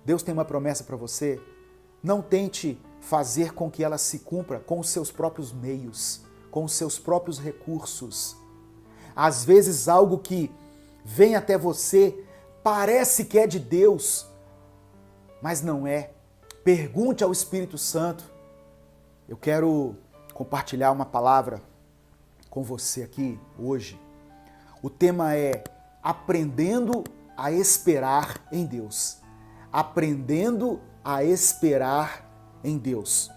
Deus tem uma promessa para você, não tente fazer com que ela se cumpra com os seus próprios meios, com os seus próprios recursos. Às vezes algo que vem até você parece que é de Deus, mas não é. Pergunte ao Espírito Santo. Eu quero compartilhar uma palavra com você aqui hoje. O tema é aprendendo a esperar em Deus. Aprendendo a esperar em Deus.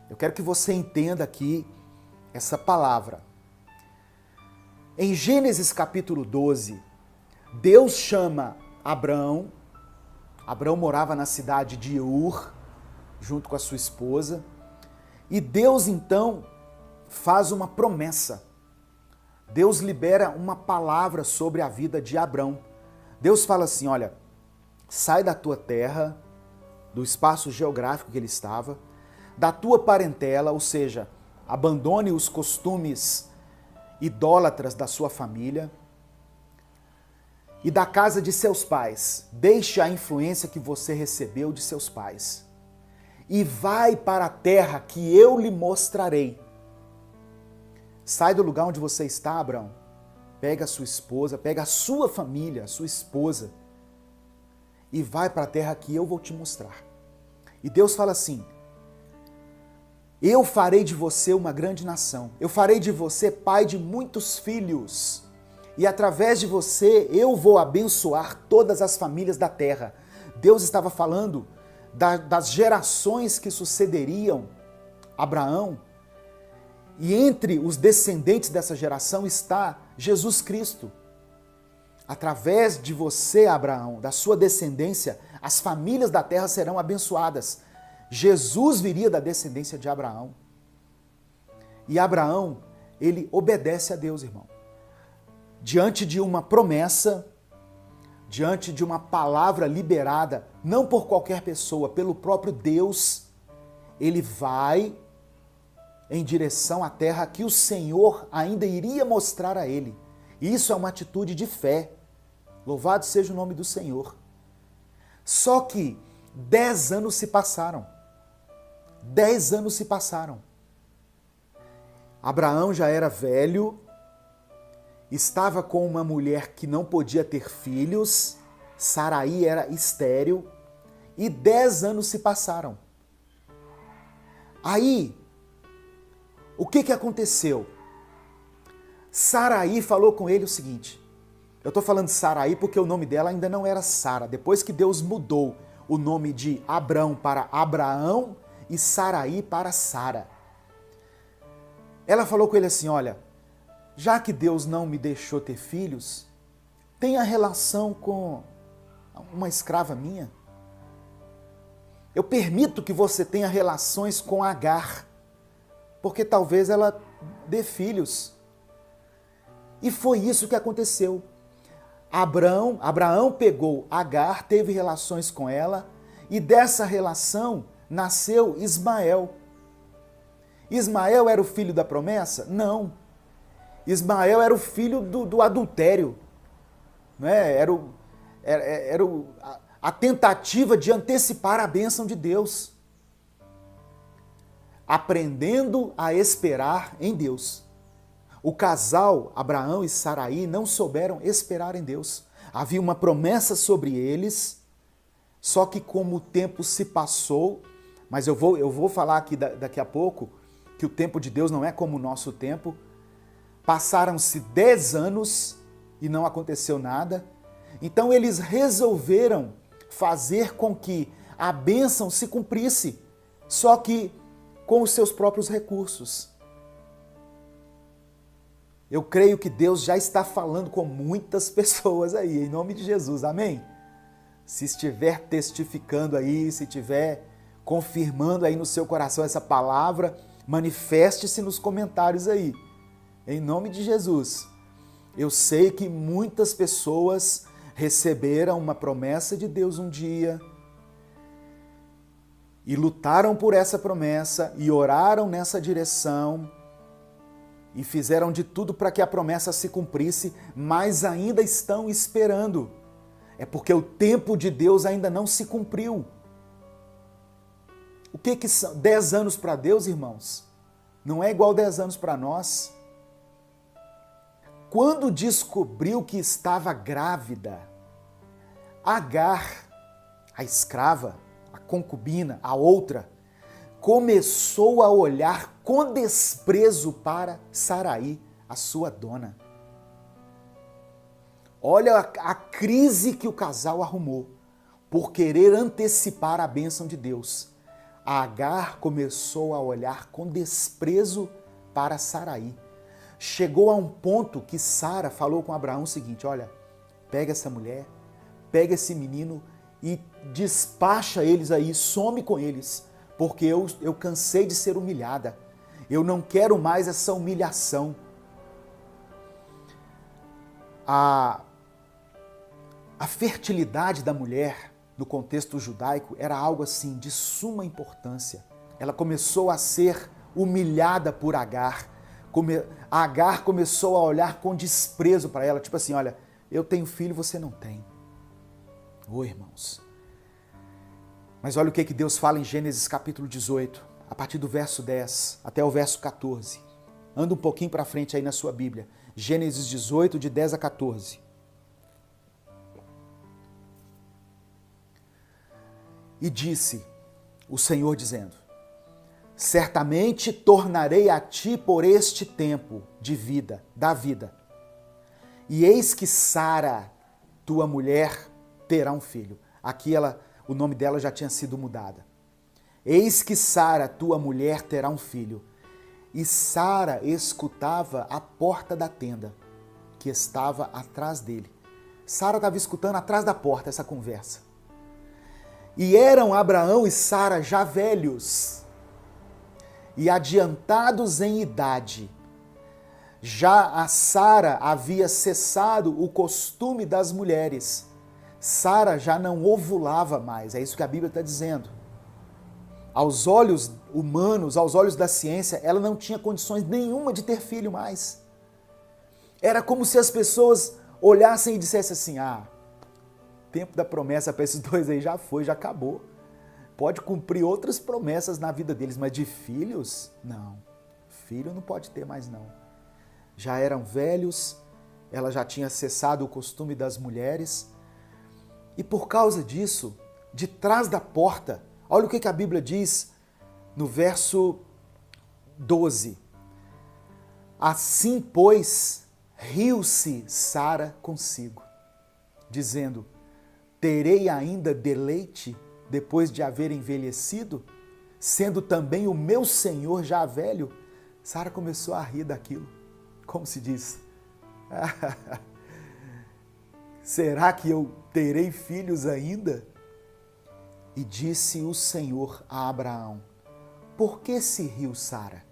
Eu quero que você entenda aqui essa palavra. Em Gênesis capítulo 12, Deus chama Abrão. Abrão morava na cidade de Ur, junto com a sua esposa. E Deus então faz uma promessa. Deus libera uma palavra sobre a vida de Abrão. Deus fala assim, olha, sai da tua terra, do espaço geográfico que ele estava, da tua parentela, ou seja, abandone os costumes idólatras da sua família e da casa de seus pais. Deixe a influência que você recebeu de seus pais e vai para a terra que eu lhe mostrarei. Sai do lugar onde você está, Abrão. Pega a sua esposa, pega a sua família, a sua esposa e vai para a terra que eu vou te mostrar. E Deus fala assim, eu farei de você uma grande nação. Eu farei de você pai de muitos filhos. E através de você eu vou abençoar todas as famílias da terra. Deus estava falando das gerações que sucederiam Abraão. E entre os descendentes dessa geração está Jesus Cristo. Através de você, Abraão, da sua descendência, as famílias da terra serão abençoadas. Jesus viria da descendência de Abraão. E Abraão, ele obedece a Deus, irmão. Diante de uma promessa, diante de uma palavra liberada, não por qualquer pessoa, pelo próprio Deus, ele vai em direção à terra que o Senhor ainda iria mostrar a ele. Isso é uma atitude de fé. Louvado seja o nome do Senhor. Só que 10 anos se passaram. 10 anos se passaram. Abraão já era velho, estava com uma mulher que não podia ter filhos, Saraí era estéril, e 10 anos se passaram. Aí, o que aconteceu? Saraí falou com ele o seguinte, eu estou falando Saraí porque o nome dela ainda não era Sara, depois que Deus mudou o nome de Abrão para Abraão e Saraí para Sara. Ela falou com ele assim, olha, já que Deus não me deixou ter filhos, tenha relação com uma escrava minha. Eu permito que você tenha relações com Agar, porque talvez ela dê filhos. E foi isso que aconteceu. Abraão pegou Agar, teve relações com ela, e dessa relação nasceu Ismael. Ismael era o filho da promessa? Não. Ismael era o filho do adultério. Não é? Era a tentativa de antecipar a bênção de Deus. Aprendendo a esperar em Deus. O casal, Abraão e Saraí, não souberam esperar em Deus. Havia uma promessa sobre eles, só que como o tempo se passou, mas eu vou falar aqui daqui a pouco, que o tempo de Deus não é como o nosso tempo. Passaram-se 10 anos e não aconteceu nada. Então eles resolveram fazer com que a bênção se cumprisse, só que com os seus próprios recursos. Eu creio que Deus já está falando com muitas pessoas aí, em nome de Jesus, amém? Se estiver testificando aí, se estiver confirmando aí no seu coração essa palavra, manifeste-se nos comentários aí, em nome de Jesus. Eu sei que muitas pessoas receberam uma promessa de Deus um dia e lutaram por essa promessa e oraram nessa direção e fizeram de tudo para que a promessa se cumprisse, mas ainda estão esperando. É porque o tempo de Deus ainda não se cumpriu. O que são 10 anos para Deus, irmãos? Não é igual 10 anos para nós. Quando descobriu que estava grávida, Agar, a escrava, a concubina, a outra, começou a olhar com desprezo para Saraí, a sua dona. Olha a crise que o casal arrumou por querer antecipar a bênção de Deus. Agar começou a olhar com desprezo para Saraí. Chegou a um ponto que Sara falou com Abraão o seguinte: olha, pega essa mulher, pega esse menino e despacha eles aí, some com eles, porque eu cansei de ser humilhada. Eu não quero mais essa humilhação. A fertilidade da mulher, no contexto judaico, era algo assim de suma importância. Ela começou a ser humilhada por Agar. Agar começou a olhar com desprezo para ela, tipo assim, olha, eu tenho filho, você não tem. Oi, irmãos. Mas olha o que Deus fala em Gênesis capítulo 18, a partir do verso 10 até o verso 14. Anda um pouquinho para frente aí na sua Bíblia. Gênesis 18, de 10 a 14. E disse o Senhor dizendo: certamente tornarei a ti por este tempo de vida, da vida. E eis que Sara, tua mulher, terá um filho. Aqui o nome dela já tinha sido mudada. Eis que Sara, tua mulher, terá um filho. E Sara escutava a porta da tenda, que estava atrás dele. Sara estava escutando atrás da porta essa conversa. E eram Abraão e Sara já velhos e adiantados em idade. Já a Sara havia cessado o costume das mulheres. Sara já não ovulava mais, é isso que a Bíblia está dizendo. Aos olhos humanos, aos olhos da ciência, ela não tinha condições nenhuma de ter filho mais. Era como se as pessoas olhassem e dissessem assim: o tempo da promessa para esses dois aí já foi, já acabou. Pode cumprir outras promessas na vida deles, mas de filhos, não. Filho não pode ter mais não. Já eram velhos, ela já tinha cessado o costume das mulheres. E por causa disso, de trás da porta, olha o que a Bíblia diz no verso 12. Assim, pois, riu-se Sara consigo, dizendo: terei ainda deleite depois de haver envelhecido, sendo também o meu senhor já velho? Sara começou a rir daquilo. Como se diz? Será que eu terei filhos ainda? E disse o Senhor a Abraão: por que se riu Sara?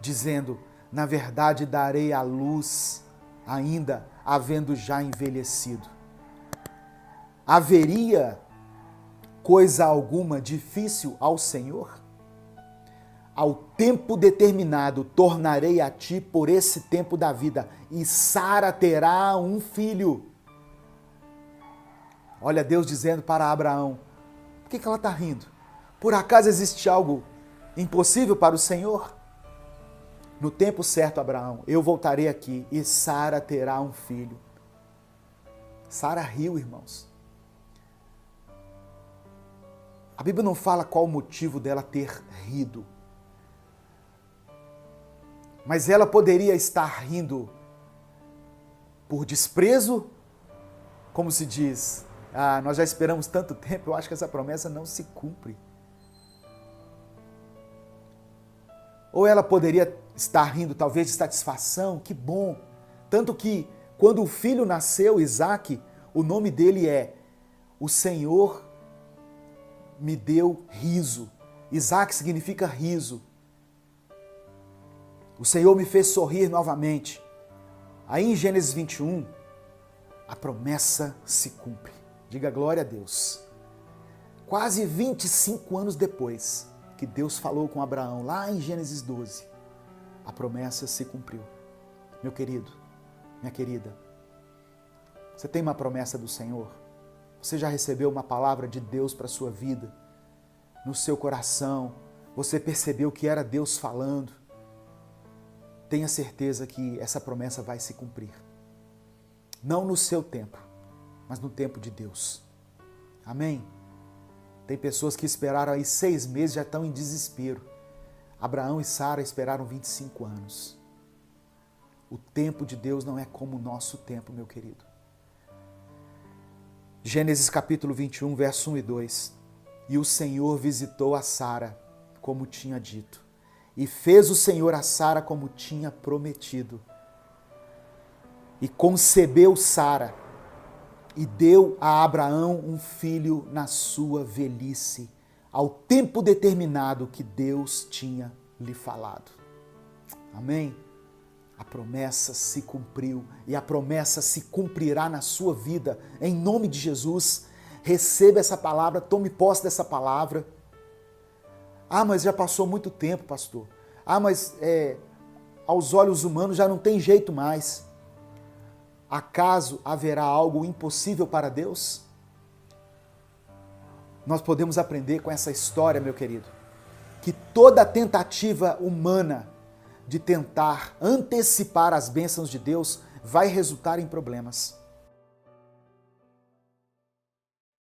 Dizendo: na verdade darei à luz, ainda havendo já envelhecido. Haveria coisa alguma difícil ao Senhor? Ao tempo determinado tornarei a ti por esse tempo da vida, e Sara terá um filho. Olha Deus dizendo para Abraão: por que ela está rindo? Por acaso existe algo impossível para o Senhor? No tempo certo, Abraão, eu voltarei aqui e Sara terá um filho. Sara riu, irmãos. A Bíblia não fala qual o motivo dela ter rido. Mas ela poderia estar rindo por desprezo, como se diz: nós já esperamos tanto tempo, eu acho que essa promessa não se cumpre. Ou ela poderia estar rindo talvez de satisfação, que bom. Tanto que quando o filho nasceu, Isaque, o nome dele é: o Senhor me deu riso. Isaque significa riso. O Senhor me fez sorrir novamente. Aí em Gênesis 21, a promessa se cumpre. Diga glória a Deus. Quase 25 anos depois que Deus falou com Abraão, lá em Gênesis 12, a promessa se cumpriu. Meu querido, minha querida, você tem uma promessa do Senhor? Você já recebeu uma palavra de Deus para a sua vida? no seu coração, você percebeu que era Deus falando, tenha certeza que essa promessa vai se cumprir. Não no seu tempo, mas no tempo de Deus. Amém? Tem pessoas que esperaram aí 6 meses, já estão em desespero. Abraão e Sara esperaram 25 anos. O tempo de Deus não é como o nosso tempo, meu querido. Gênesis capítulo 21, verso 1 e 2. E o Senhor visitou a Sara, como tinha dito. E fez o Senhor a Sara como tinha prometido. E concebeu Sara, e deu a Abraão um filho na sua velhice, ao tempo determinado que Deus tinha lhe falado. Amém? A promessa se cumpriu e a promessa se cumprirá na sua vida, em nome de Jesus. Receba essa palavra, tome posse dessa palavra. Ah, mas já passou muito tempo, pastor. Ah, mas aos olhos humanos já não tem jeito mais. Acaso haverá algo impossível para Deus? Nós podemos aprender com essa história, meu querido, que toda tentativa humana de tentar antecipar as bênçãos de Deus vai resultar em problemas.